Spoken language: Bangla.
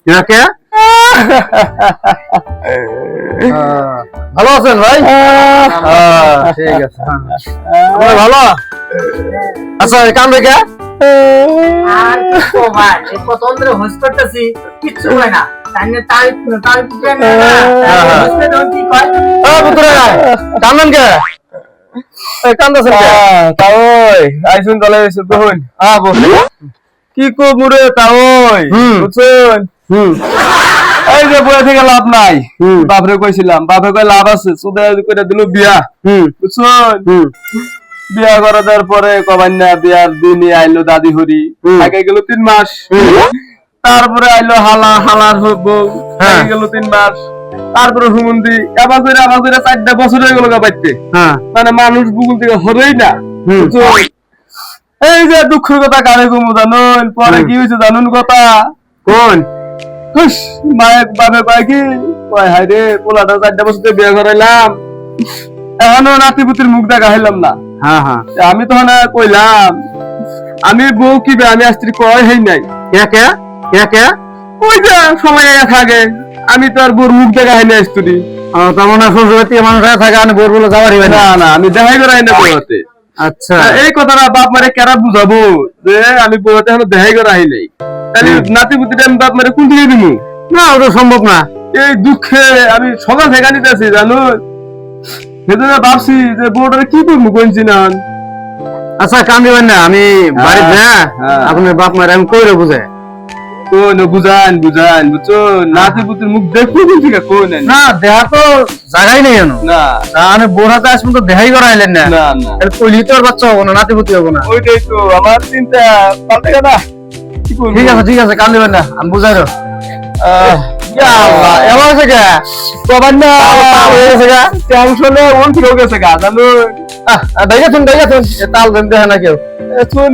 কে? ভালো আছেন ভাই? ঠিক আছে। ভালো? আচ্ছা কান্দে কে? আর তো ভাই এই কত ধরে হোস করতেছি কিচ্ছু হয় না তাই পুত্র না হোসে দন কি কয় পুত্র কান্দন কে? কান্দাছেন কে? তাওই আইসুন তাহলে শুন কি কো মুরে তাওই বুঝছেন এই যে বয়ে থেকে লাভ নাই বাপরে কইছিলাম বাপে কই লাভ আছে সুদে কইরা দিল বিয়া বুঝছেন বিয়া করা দেওয়ার পরে কবান্না বিয়ার দিনই আইলো দাদি হরি আগে গেল 3 মাস তারপরে আইলো হালা হালার বউ আগে গেল 3 মাস তারপরে হুমুন্দি আবার করে 4টা বছর হয়ে গেল গাবাইতে মানে মানুষ বুকুল থেকে হরেই না এই যে দুঃখের কথা কানে কমু জানুন পরে কি হয়েছে জানুন কথা কোন? হুস মায়ের বাপে কয় কি কয় হায় রে পোলাটা 4টা বছর ধরে বিয়ে করাইলাম এখনো নাতিপুতির মুখ দেখা হইলাম না। হ্যাঁ হ্যাঁ আমি তখন কইলাম আমি বউ কি আমি স্ত্রী কয় হই নাই কে? ওই যে সময় থাকে আমি তো আর বউর মুখ দেখা হয় না স্ত্রী তেমন শ্বশুরবাড়ি মানুষ থাকে আমি বোর বলে যাওয়ার না না আমি দেখাই করাই না বউতে। আচ্ছা এই কথাটা বাপ মারে কেরা বুঝাবো যে আমি বউতে এখনো দেখাই করা হয় নাই তাহলে নাতিপুতিটা আমি বাপ মারে কোন দিকে দিব না ওটা সম্ভব না। এই দুঃখে আমি সকাল থেকে নিতেছি জানো সেজন্য ভাবছি যে বউটারে কি করবো কোনছি না আচ্ছা কান্দিবেন না আমি বাড়িতে আপনার বাপ মায়ের আমি কইরে বুঝে বুঝান বুঝছো নাতিপুতির মুখ দেখবো কোন থেকে কোন না দেহা তো জায়গাই নেই জানো না আমি বোরাতে আসবেন তো দেখাই করাইলেন না না না কইলি তো আর বাচ্চা হবো না নাতিপুতি হবো না। ওইটাই তো আমার চিন্তা পাল্টে গেল ঠিক আছে কান্দিবেন না আমি বুঝাই রো এমন আছে কে কবার না হয়ে গেছে গা টেনশনে ওন ঠিক হয়ে গেছে গা জানো দেখেছেন তাল দেন দেখে না কেউ শুন